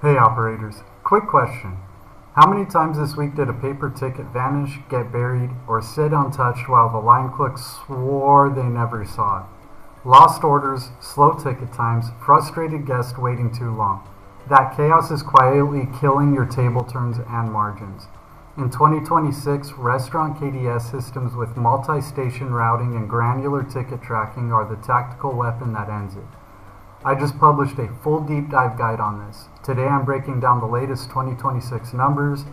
Hey operators, quick question. How many times this week did a paper ticket vanish, get buried, or sit untouched while the line clerk swore they never saw it? Lost orders, slow ticket times, frustrated guests waiting too long. That chaos is quietly killing your table turns and margins. In 2026, restaurant KDS systems with multi-station routing and granular ticket tracking are the tactical weapon that ends it. I just published a full deep dive guide on this. Today I'm breaking down the latest 2026 numbers,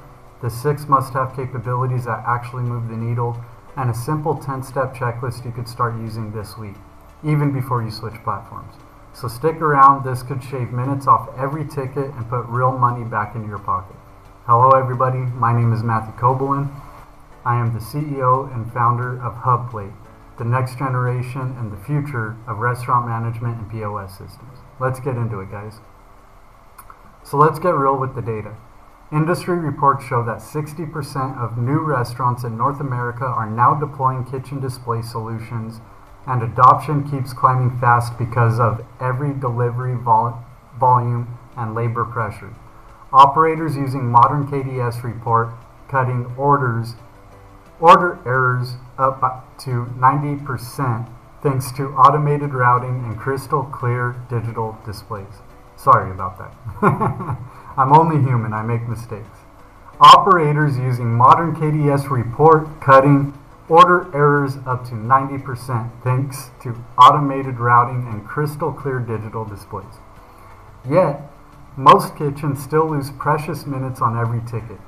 the 6 must-have capabilities that actually move the needle, and a simple 10-step checklist you could start using this week, even before you switch platforms. So stick around, this could shave minutes off every ticket and put real money back into your pocket. Hello everybody, my name is Matthew Kobelin. I am the CEO and founder of HubPlate, the next generation and the future of restaurant management and POS systems. Let's get into it, guys. So let's get real with the data. Industry reports show that 60% of new restaurants in North America are now deploying kitchen display solutions, and adoption keeps climbing fast because of every delivery volume and labor pressure. Operators using modern KDS report cutting order errors up to 90% thanks to automated routing and crystal clear digital displays. Sorry about that. I'm only human, I make mistakes. Operators using modern KDS report cutting order errors up to 90% thanks to automated routing and crystal clear digital displays. Yet, most kitchens still lose precious minutes on every ticket.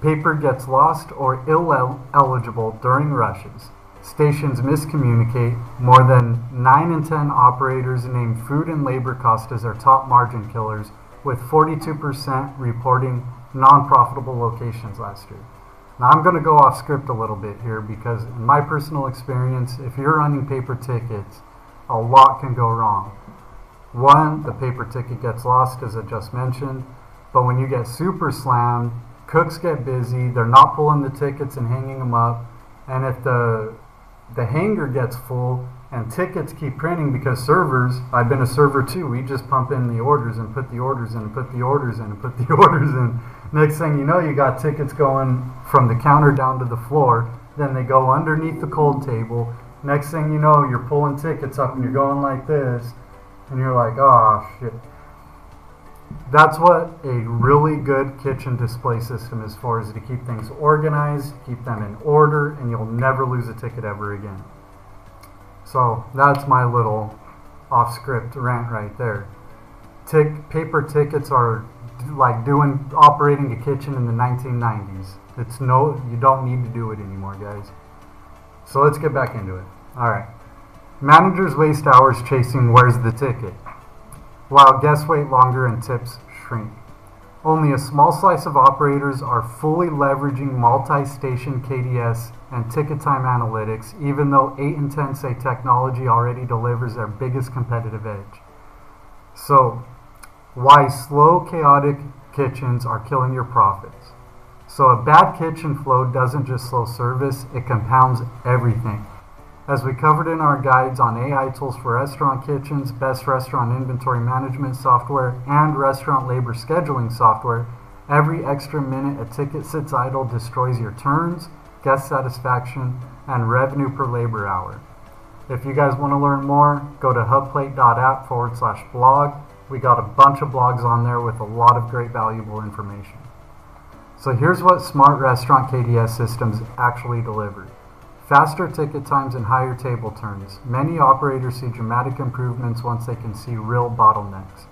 Paper gets lost or ineligible during rushes. Stations miscommunicate. More than 9 in 10 operators name food and labor cost as their top margin killers, with 42% reporting non-profitable locations last year. Now I'm going to go off script a little bit here because in my personal experience, if you're running paper tickets, a lot can go wrong. One, the paper ticket gets lost, as I just mentioned, but when you get super slammed, cooks get busy, they're not pulling the tickets and hanging them up, and if the hanger gets full and tickets keep printing because servers, I've been a server too, we just pump in the orders and put the orders in and put the orders in and put the orders in. Next thing you know, you got tickets going from the counter down to the floor, then they go underneath the cold table. Next thing you know, you're pulling tickets up and you're going like this, and you're like, oh shit. That's what a really good kitchen display system is for, is to keep things organized, keep them in order, and you'll never lose a ticket ever again. So that's my little off-script rant right there. Paper tickets are like operating a kitchen in the 1990s. You don't need to do it anymore, guys. So let's get back into it. Alright. Managers waste hours chasing where's the ticket, while guests wait longer and tips shrink. Only a small slice of operators are fully leveraging multi-station KDS and ticket time analytics, even though 8 in 10 say technology already delivers their biggest competitive edge. So, why slow, chaotic kitchens are killing your profits. So a bad kitchen flow doesn't just slow service, it compounds everything. As we covered in our guides on AI tools for restaurant kitchens, best restaurant inventory management software, and restaurant labor scheduling software, every extra minute a ticket sits idle destroys your turns, guest satisfaction, and revenue per labor hour. If you guys want to learn more, go to hubplate.app/blog. We got a bunch of blogs on there with a lot of great valuable information. So here's what smart restaurant KDS systems actually deliver. Faster ticket times and higher table turns. Many operators see dramatic improvements once they can see real bottlenecks.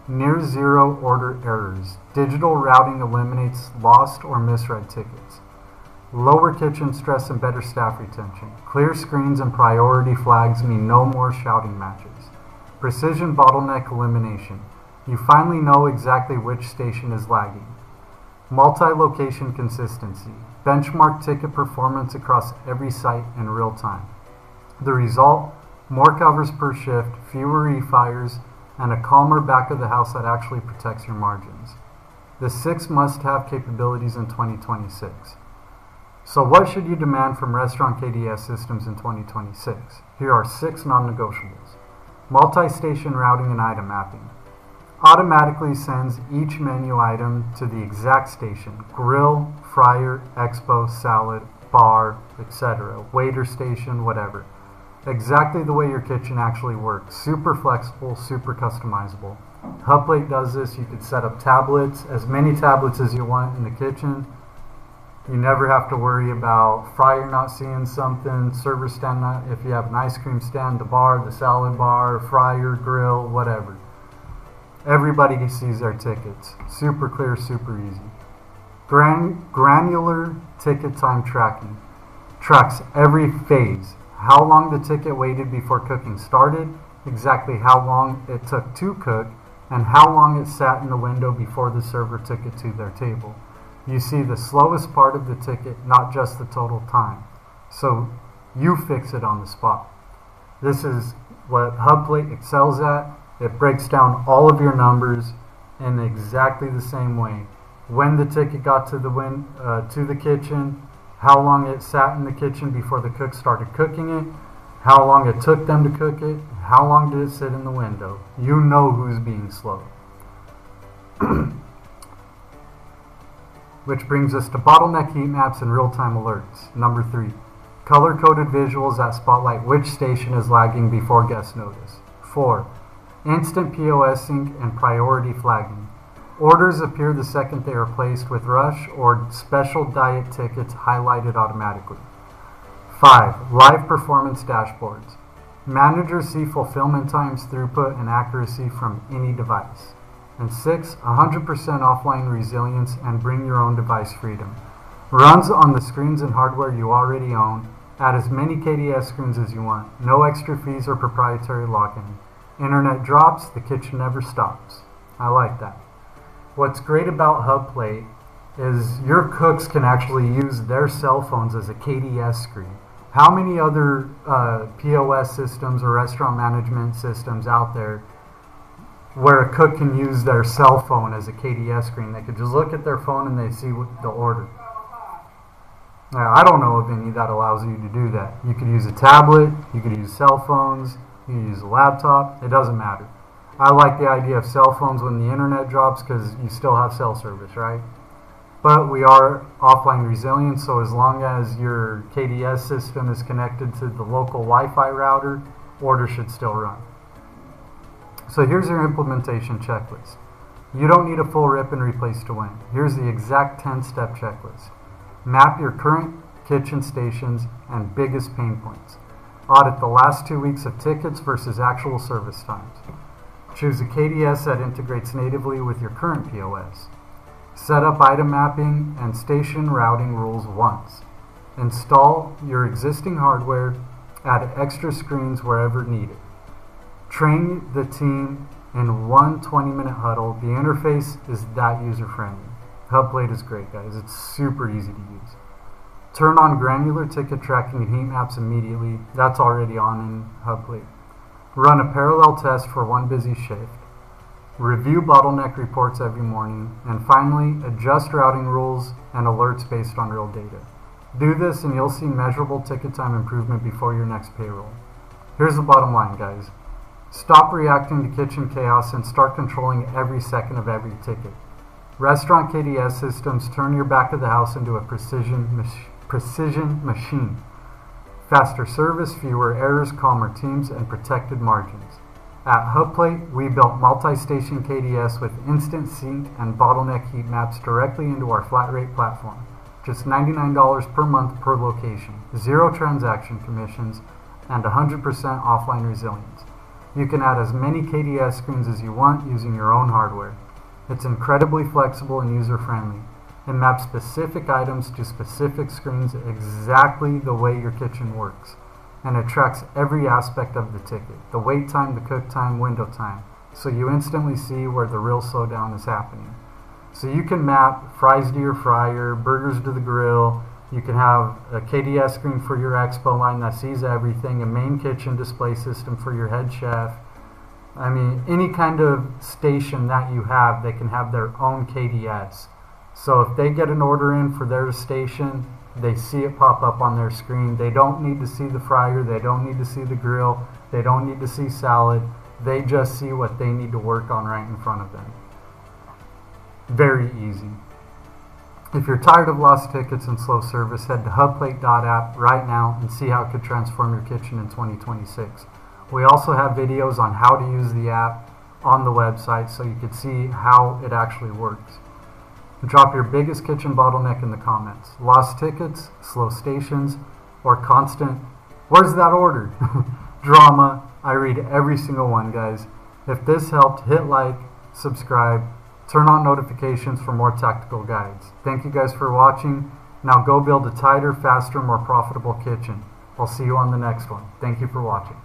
Near zero order errors. Digital routing eliminates lost or misread tickets. Lower kitchen stress and better staff retention. Clear screens and priority flags mean no more shouting matches. Precision bottleneck elimination. You finally know exactly which station is lagging. Multi-location consistency. Benchmark ticket performance across every site in real time. The result? More covers per shift, fewer refires, and a calmer back of the house that actually protects your margins. The 6 must-have capabilities in 2026. So what should you demand from restaurant KDS systems in 2026? Here are 6 non-negotiables. Multi-station routing and item mapping. automatically sends each menu item to the exact station: grill, fryer, expo, salad, bar, etc., waiter station, whatever. Exactly the way your kitchen actually works. Super flexible, super customizable. HubPlate does this. You can set up tablets, as many tablets as you want in the kitchen. You never have to worry about fryer not seeing something, server stand not, if you have an ice cream stand, the bar, the salad bar, fryer, grill, whatever. Everybody sees their tickets. Super clear, super easy. Granular ticket time tracking. Tracks every phase. How long the ticket waited before cooking started, exactly how long it took to cook, and how long it sat in the window before the server took it to their table. You see the slowest part of the ticket, not just the total time. So you fix it on the spot. This is what HubPlate excels at. It breaks down all of your numbers in exactly the same way. When the ticket got to the kitchen, how long it sat in the kitchen before the cook started cooking it, how long it took them to cook it, how long did it sit in the window. You know who's being slow. Which brings us to Bottleneck Heatmaps and real-time alerts. Number 3, color-coded visuals that spotlight which station is lagging before guest notice. 4, instant POS sync and priority flagging. Orders appear the second they are placed, with rush or special diet tickets highlighted automatically. 5, live performance dashboards. Managers see fulfillment times, throughput, and accuracy from any device. And 6, 100% offline resilience and bring your own device freedom. Runs on the screens and hardware you already own. Add as many KDS screens as you want. No extra fees or proprietary login. Internet drops, the kitchen never stops. I like that. What's great about HubPlate is your cooks can actually use their cell phones as a KDS screen. How many other POS systems or restaurant management systems out there where a cook can use their cell phone as a KDS screen? They could just look at their phone and they see the order. Now, I don't know of any that allows you to do that. You could use a tablet, you could use cell phones, you could use a laptop, it doesn't matter. I like the idea of cell phones when the internet drops because you still have cell service, right? But we are offline resilient, so as long as your KDS system is connected to the local Wi-Fi router, orders should still run. So here's your implementation checklist. You don't need a full rip and replace to win. Here's the exact 10-step checklist. Map your current kitchen stations and biggest pain points. Audit the last 2 weeks of tickets versus actual service times. Choose a KDS that integrates natively with your current POS. Set up item mapping and station routing rules once. Install your existing hardware. Add extra screens wherever needed. Train the team in one 20-minute huddle. The interface is that user-friendly. HubPlate is great, guys. It's super easy to use. Turn on granular ticket tracking and Heatmaps immediately. That's already on in HubPlate. Run a parallel test for one busy shift. Review bottleneck reports every morning. And finally, adjust routing rules and alerts based on real data. Do this and you'll see measurable ticket time improvement before your next payroll. Here's the bottom line, guys. Stop reacting to kitchen chaos and start controlling every second of every ticket. Restaurant KDS systems turn your back of the house into a precision machine. Faster service, fewer errors, calmer teams, and protected margins. At HubPlate, we built multi-station KDS with instant sync and bottleneck heat maps directly into our flat rate platform. Just $99 per month per location, 0 transaction commissions, and 100% offline resilience. You can add as many KDS screens as you want using your own hardware. It's incredibly flexible and user-friendly. It maps specific items to specific screens exactly the way your kitchen works. And it tracks every aspect of the ticket, the wait time, the cook time, window time, so you instantly see where the real slowdown is happening. So you can map fries to your fryer, burgers to the grill. You can have a KDS screen for your expo line that sees everything, a main kitchen display system for your head chef. I mean, any kind of station that you have, they can have their own KDS. So if they get an order in for their station, they see it pop up on their screen. They don't need to see the fryer. They don't need to see the grill. They don't need to see salad. They just see what they need to work on right in front of them. Very easy. If you're tired of lost tickets and slow service, head to HubPlate.app right now and see how it could transform your kitchen in 2026. We also have videos on how to use the app on the website so you can see how it actually works. Drop your biggest kitchen bottleneck in the comments. Lost tickets, slow stations, or constant, where's that order? Drama. I read every single one, guys. If this helped, hit like, subscribe, turn on notifications for more tactical guides. Thank you guys for watching. Now go build a tighter, faster, more profitable kitchen. I'll see you on the next one. Thank you for watching.